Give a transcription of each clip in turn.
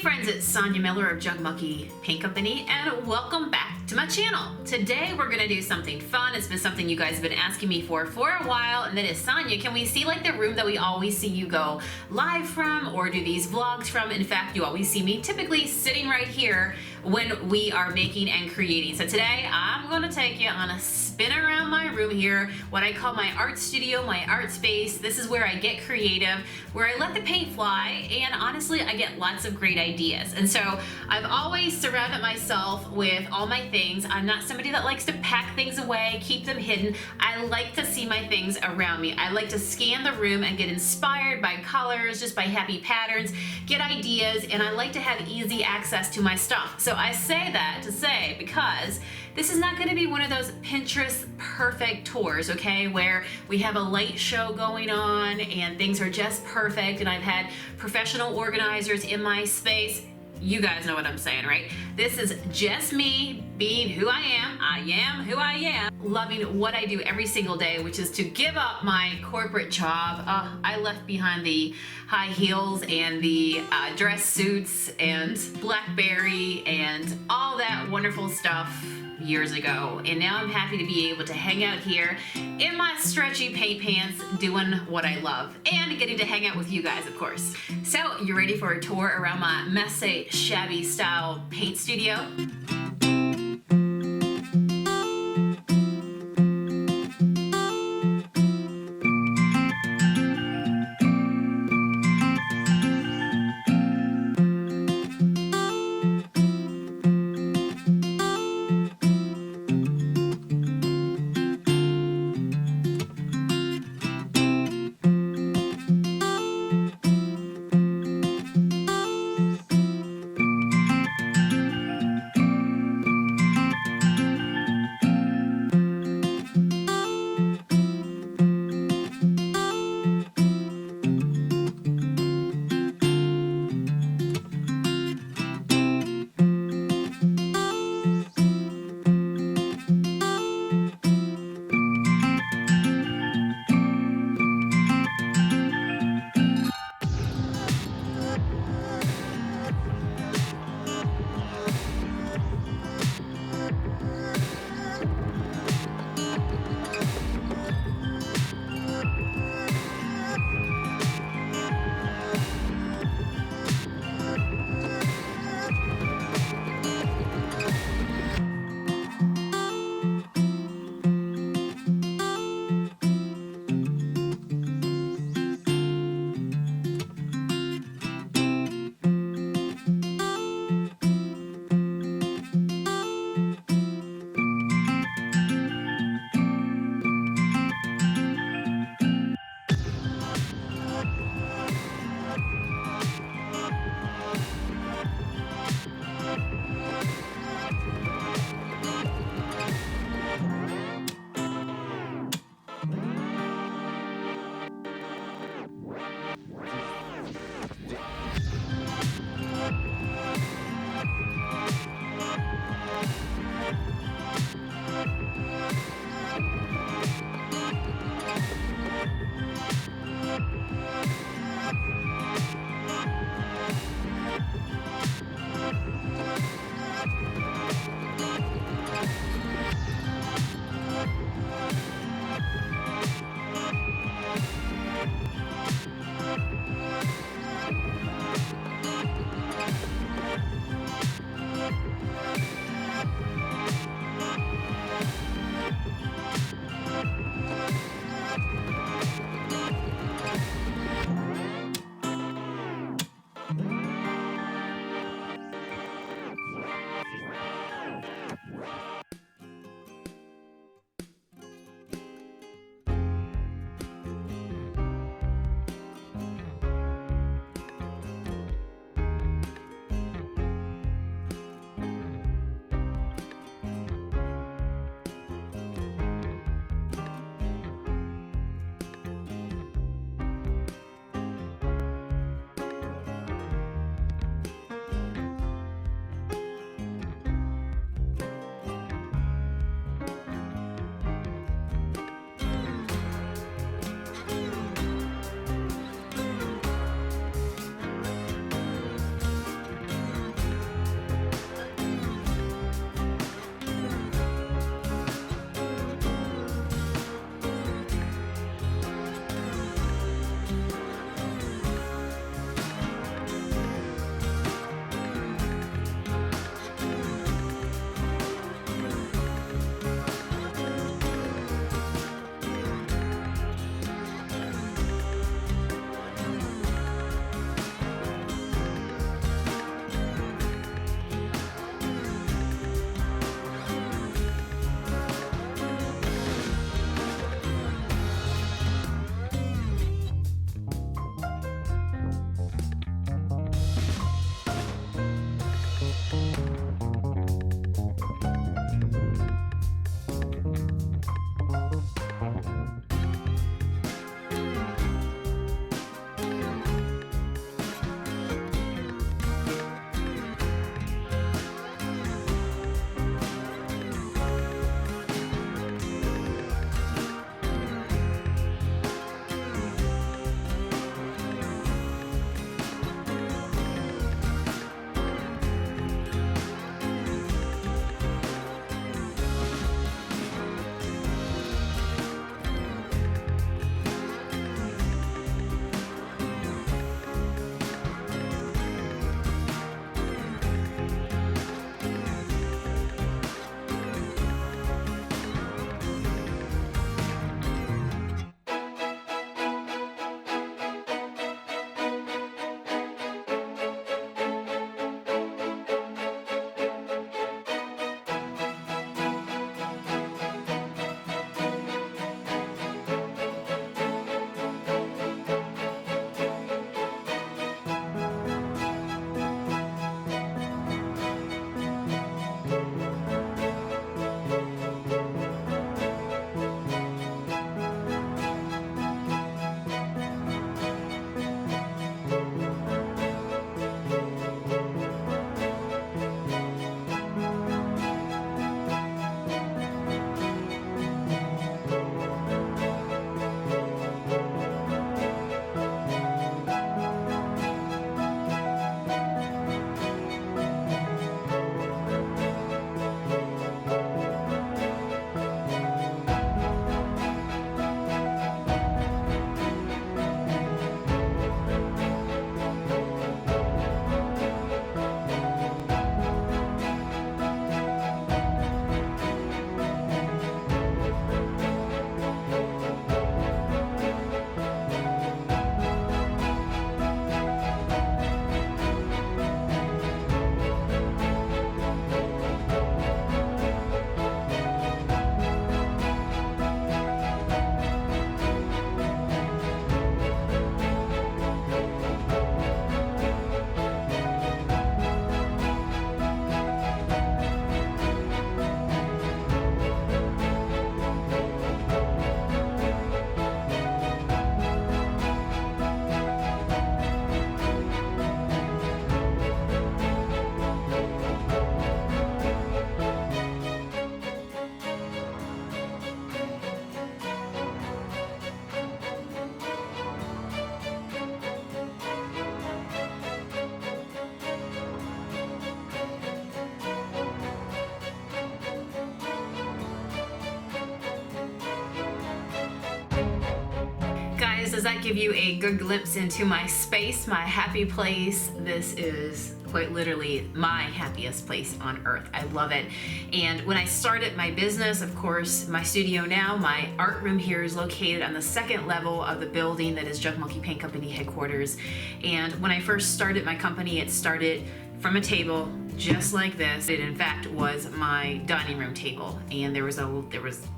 friends, it's Sonia Miller of Jugmucky Paint Company, and welcome back to my channel. Today we're gonna do something fun. It's been something you guys have been asking me for a while, and that is, Sonia, can we see like the room that we always see you go live from or do these vlogs from? In fact, you always see me typically sitting right here when we are making and creating. So today I'm gonna take you on a spin around my room here, what I call my art studio, my art space. This is where I get creative, where I let the paint fly, and honestly, I get lots of great ideas. And so I've always surrounded myself with all my things. I'm not somebody that likes to pack things away, keep them hidden. I like to see my things around me. I like to scan the room and get inspired by colors, just by happy patterns, get ideas, and I like to have easy access to my stuff. So I say that to say, because this is not going to be one of those Pinterest perfect tours, okay, where we have a light show going on and things are just perfect and I've had professional organizers in my space. You guys know what I'm saying, right? This is just me being who I am. I am who I am, loving what I do every single day, which is to give up my corporate job. I left behind the high heels and the dress suits and BlackBerry and all that wonderful stuff years ago, and now I'm happy to be able to hang out here in my stretchy paint pants doing what I love and getting to hang out with you guys, of course. So you ready for a tour around my messy shabby style paint studio? does that give you a good glimpse into my space, my happy place? This is quite literally my happiest place on earth. I love it. And when I started my business, of course, my studio now, my art room here is located on the second level of the building that is Jug Monkey Paint Company headquarters. And when I first started my company, it started from a table just like this. It in fact was my dining room table, and there was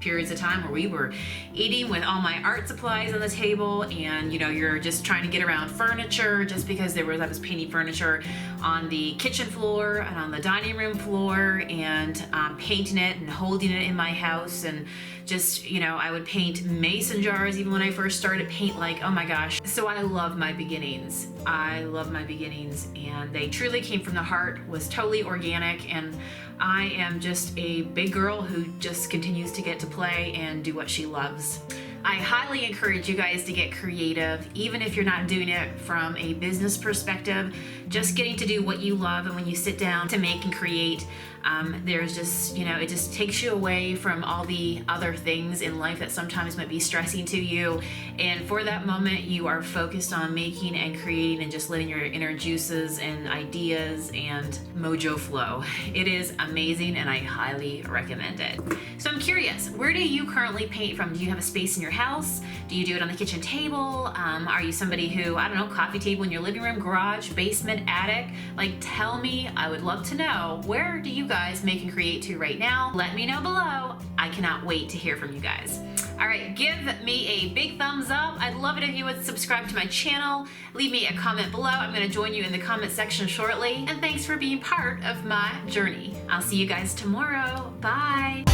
periods of time where we were eating with all my art supplies on the table, and you know, you're just trying to get around furniture just because I was painting furniture on the kitchen floor and on the dining room floor, and painting it and holding it in my house, and just, you know, I would paint mason jars even when I first started paint, like, oh my gosh. So I love my beginnings. I love my beginnings, and they truly came from the heart, was totally organic, and I am just a big girl who just continues to get to play and do what she loves. I highly encourage you guys to get creative, even if you're not doing it from a business perspective. Just getting to do what you love, and when you sit down to make and create, there's just, you know, it just takes you away from all the other things in life that sometimes might be stressing to you. And for that moment, you are focused on making and creating and just letting your inner juices and ideas and mojo flow. It is amazing, and I highly recommend it. So I'm curious, where do you currently paint from? Do you have a space in your house? Do you do it on the kitchen table? Are you somebody who, I don't know, coffee table in your living room, garage, basement, attic? Like, tell me. I would love to know, where do you guys make and create to right now? Let me know below. I cannot wait to hear from you guys. All right, give me a big thumbs up. I'd love it if you would subscribe to my channel. Leave me a comment below. I'm going to join you in the comment section shortly. And thanks for being part of my journey. I'll see you guys tomorrow. Bye.